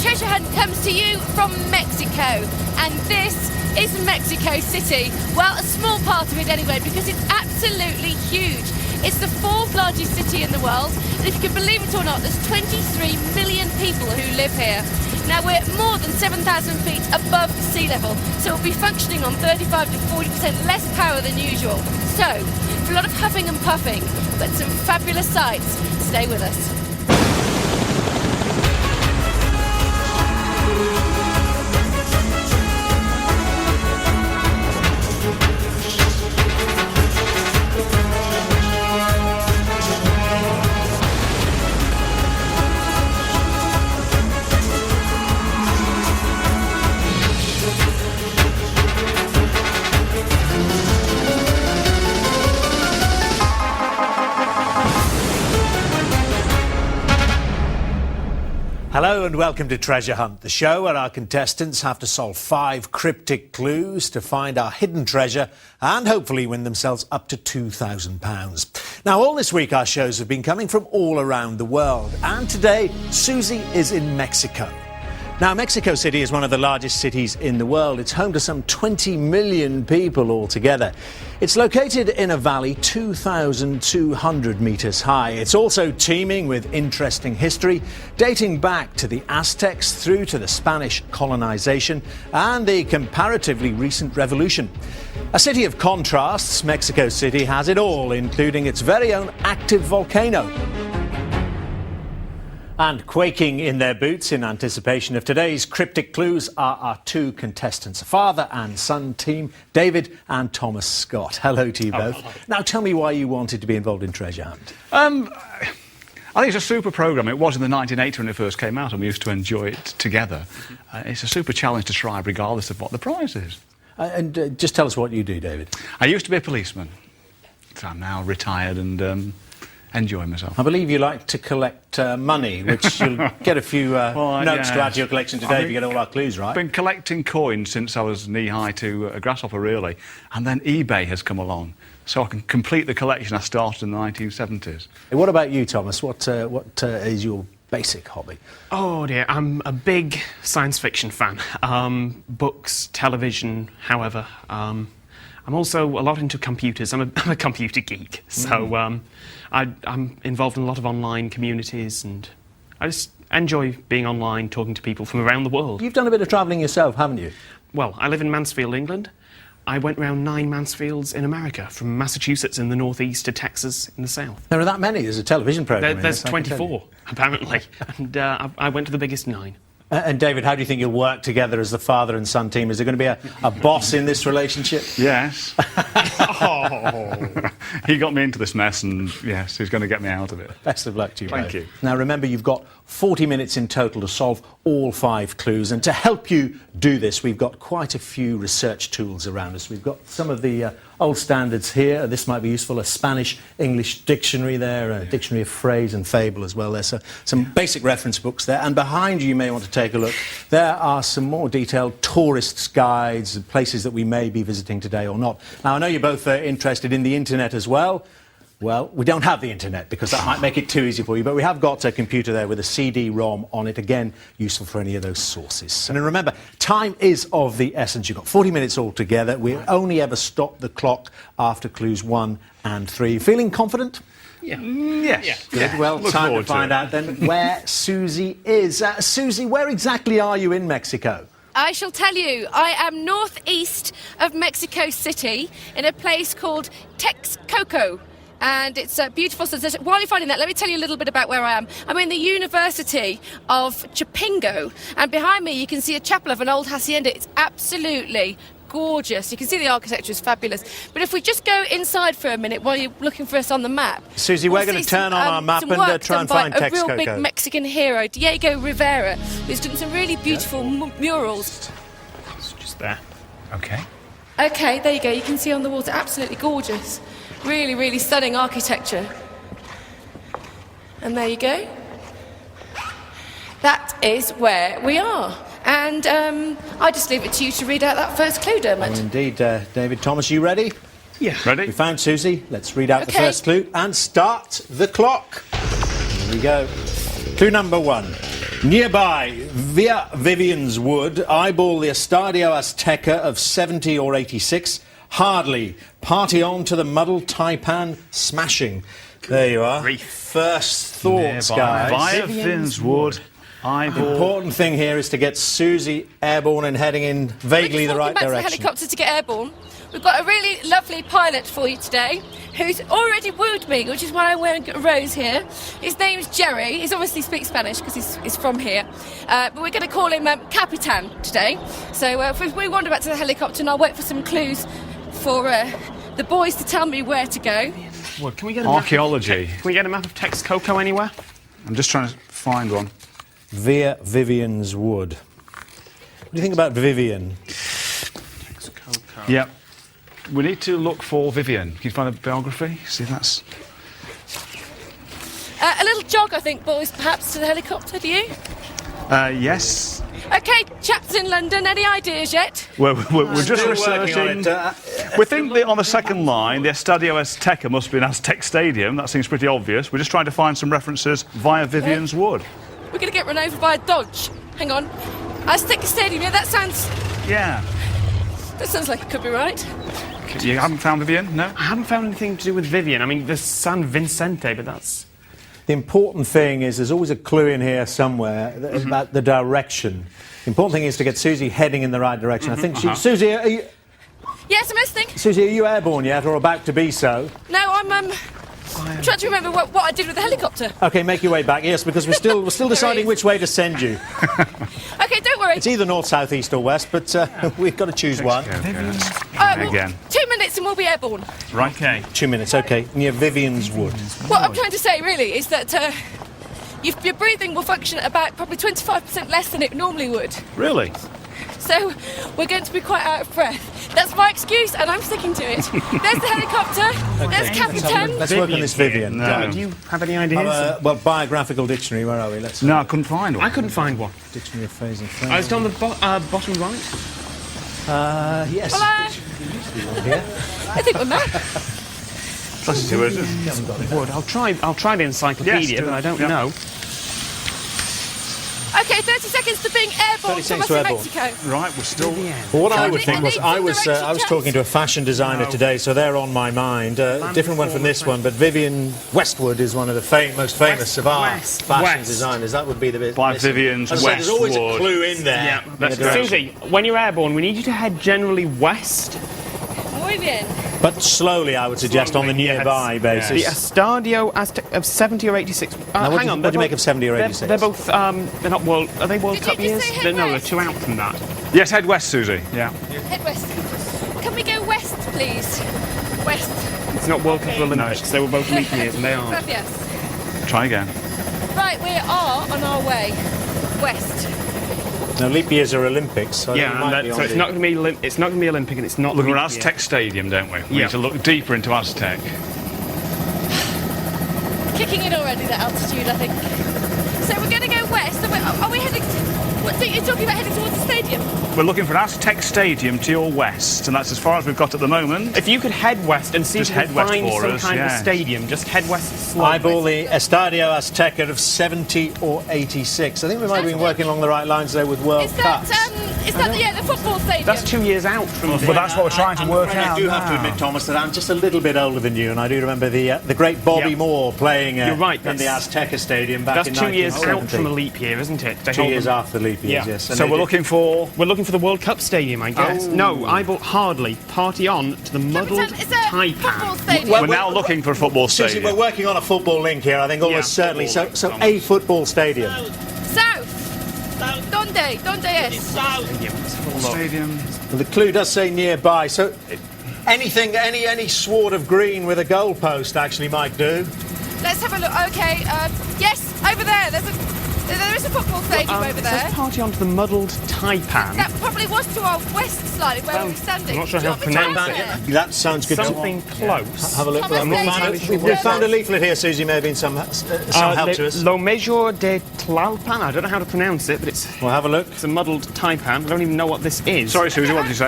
Treasure Hunt comes to you from Mexico, and this is Mexico City. Well, a small part of it anyway, because it's absolutely huge. It's the fourth largest city in the world, and if you can believe it or not, there's 23 million people who live here. Now, we're more than 7,000 feet above sea level, so it'll be functioning on 35 to 40% less power than usual. So, for a lot of huffing and puffing, but some fabulous sights, stay with us. Hello and welcome to Treasure Hunt, the show where our contestants have to solve 5 cryptic clues to find our hidden treasure and hopefully win themselves up to £2,000. Now, all this week our shows have been coming from all around the world, and today Susie is in Mexico. Now, Mexico City is one of the largest cities in the world. It's home to some 20 million people altogether. It's located in a valley 2,200 metres high. It's also teeming with interesting history, dating back to the Aztecs through to the Spanish colonisation and the comparatively recent revolution. A city of contrasts, Mexico City has it all, including its very own active volcano. And quaking in their boots in anticipation of today's cryptic clues are our 2 contestants, a father and son team, David and Thomas Scott. Hello to you both. Hello. Now, tell me why you wanted to be involved in Treasure Hunt. I think it's a super programme. It was in the 1980s when it first came out, and we used to enjoy it together. It's a super challenge to try, regardless of what the prize is. And just tell us what you do, David. I used to be a policeman, so I'm now retired and enjoying myself. I believe you like to collect money, which you'll get a few notes to add to your collection today if you get all our clues right. I've been collecting coins since I was knee-high to a grasshopper, really, and then eBay has come along, so I can complete the collection I started in the 1970s. What about you, Thomas? What is your basic hobby? Oh dear, I'm a big science fiction fan. Books, television, however. I'm also a lot into computers. I'm a computer geek, so I'm involved in a lot of online communities, and I just enjoy being online, talking to people from around the world. You've done a bit of travelling yourself, haven't you? Well, I live in Mansfield, England. I went around 9 Mansfields in America, from Massachusetts in the northeast to Texas in the south. There are that many. There's a television programme. There's 24, apparently, and I went to the biggest 9. And David, how do you think you'll work together as the father and son team? Is there going to be a boss in this relationship? Yes. He got me into this mess, and yes, he's going to get me out of it. Best of luck to you both. Thank you. Now remember, you've got 40 minutes in total to solve all 5 clues, and to help you do this, we've got quite a few research tools around us. We've got some of the old standards here. This might be useful. A Spanish-English dictionary there, a dictionary of phrase and fable as well. There's some basic reference books there, and behind you may want to take a look. There are some more detailed tourists' guides, places that we may be visiting today or not. Now, I know you're both interested in the internet as well. Well, we don't have the internet because that might make it too easy for you, but we have got a computer there with a CD-ROM on it, again, useful for any of those sources. And remember, time is of the essence. You've got 40 minutes altogether. We only ever stop the clock after clues 1 and 3. Feeling confident? Yeah. Yes. Yeah. Good. Yeah. Well, Look time to forward to find it. out then where Susie is. Susie, where exactly are you in Mexico? I shall tell you, I am northeast of Mexico City in a place called Texcoco. And it's beautiful. So while you're finding that, let me tell you a little bit about where I am. I'm in the University of Chapingo, and behind me you can see a chapel of an old hacienda. It's absolutely gorgeous. You can see the architecture is fabulous. But if we just go inside for a minute while you're looking for us on the map. Susie, we're going to turn on our map and try and find Texcoco. A real big Mexican hero, Diego Rivera, who's done some really beautiful murals. It's just there. Okay. Okay, there you go. You can see on the walls, absolutely gorgeous. Really, really stunning architecture. And there you go. That is where we are. And I just leave it to you to read out that first clue, Dermot. Oh, indeed, David. Thomas, you ready? Yeah. Ready? We found Susie. Let's read out the Okay. first clue and start the clock. Here we go. Clue number 1. Nearby, via Vivian's Wood, eyeball the Estadio Azteca of 70 or 86. Hardly. Party on to the muddled taipan smashing. There you are. First thoughts, guys. Via Vivian's Wood. Eyeball. Important thing here is to get Susie airborne and heading in vaguely the right back direction. To the helicopter to get airborne. We've got a really lovely pilot for you today who's already wooed me, which is why I'm wearing a rose here. His name's Jerry. He obviously speaks Spanish because he's from here. But we're going to call him Capitan today. So if we wander back to the helicopter, and I'll wait for some clues for the boys to tell me where to go. Well, can we get Archaeology. Can we get a map of Texcoco anywhere? I'm just trying to find one. Via Vivian's Wood. What do you think about Vivian? Texcoco. Yep. We need to look for Vivian. Can you find a biography? See if that's... A little jog, I think, boys, perhaps, to the helicopter, do you? Yes. OK, chaps in London, any ideas yet? We're just Still working on researching. it. We think that on the second line, the Estadio Azteca must be an Aztec stadium. That seems pretty obvious. We're just trying to find some references via Vivian's Wood. We're going to get run over by a Dodge. Hang on. Azteca Stadium, yeah, that sounds like it could be right. You haven't found Vivian? No? I haven't found anything to do with Vivian. I mean, there's San Vicente, but that's... The important thing is there's always a clue in here somewhere about the direction. The important thing is to get Susie heading in the right direction. I think Susie, Yes, I'm listening. Susie, are you airborne yet or about to be so? No, I'm trying to remember what I did with the helicopter. OK, make your way back. Yes, because we're still deciding which way to send you. OK, don't worry. It's either north, south, east or west, but we've got to choose one. Again. 2 minutes and we'll be airborne. Right. Okay. 2 minutes, OK. Near Vivian's Wood. What I'm trying to say, really, is that your breathing will function at about probably 25% less than it normally would. Really? So we're going to be quite out of breath. That's my excuse, and I'm sticking to it. There's the helicopter. There's Capitan. Let's work on this Vivian. No. Do you have any ideas? Well, biographical dictionary, where are we? Let's No, I couldn't find one. I couldn't find one. Dictionary of phrase and phrase. I was on the bottom right. Yes. Well, Here. I think we're mad. Let's see where it is. Wood. I'll try the encyclopedia, Yes, but I don't yeah. know. OK, 30 seconds to being airborne 30 from seconds to airborne. Mexico. Right, we're still... Well, what I would think was, I was talking to a fashion designer today, so they're on my mind. Different one from this one, but Vivian Westwood is one of the most famous of our fashion designers. That would be the bit. By Vivian's As I said, there's always a Westwood. clue in there. Yeah, Let's Yeah, go. Susie, when you're airborne, we need you to head generally west. Muy bien. But slowly, I would suggest, on the Slowly, yes. nearby basis. The Estadio Aztec of 70 or 86. Now, what hang do on, you they're make both- of 70 or they're- 86? They're both. They're not World. Are they World Did Cup you just years? say head No, they're west? 2 out from that. Yes, head west, Susie. Yeah. Head west. Can we go west, please? West. It's not World Cup or Olympics. They were both leap years, and they are. Gracias. Try again. Right, we are on our way west. Now, leap years are Olympics, so Yeah, it and might be that, on so it's the- not going to be. It's not going to be Olympic, and it's not. Look, we're leap at year. Aztec Stadium, don't we? We Yeah. need to look deeper into Aztec. Kicking in already, that altitude, I think. So we're going to go west. Are we heading you're talking about heading towards the stadium? We're looking for Aztec Stadium to your west, and that's as far as we've got at the moment. If you could head west and see Just if you head can west find for some us, kind of yeah. stadium, just head west slowly. Eyeball the Estadio Azteca of 70 or 86. I think we might have been working along the right lines there with World Is that, Cups. the football stadium? That's 2 years out from. But that's what we're trying to work I out do have to now. admit, Thomas, that I'm just a little bit older than you, and I do remember the great Bobby Yeah. Moore playing You're right, in the that's- Azteca Stadium back That's in 2 years out 1970. from a leap year, isn't it? They 2 hold years them- after leap years, Yeah. yes. And So they we're did- looking for... We're looking for the World Cup stadium, I guess. Oh. No, hardly. Party on to the muddled It's a football taipan. stadium. Well, We're now looking for a football Susie, stadium. we're working on a football link here, I think, almost Yeah, certainly. So, football link, a football stadium. South. Donde es? Stadium. Well, the clue does say nearby, so anything, any sward of green with a goalpost actually might do. Let's have a look. OK, yes, over there. There is a football stadium over It there. says party on to the muddled taipan. That probably was to our west slightly, where we were standing. I'm not sure Do you how want to me pronounce ask it. there? That sounds good. Something close. Have a look. Thomas Well, we Davis. found, we found a leaflet here, Susie. May have been some help to us. Lo Major de Tlalpan. I don't know how to pronounce it, but it's We'll have a look. a muddled taipan. I don't even know what this is. Sorry, Susie, what did you say?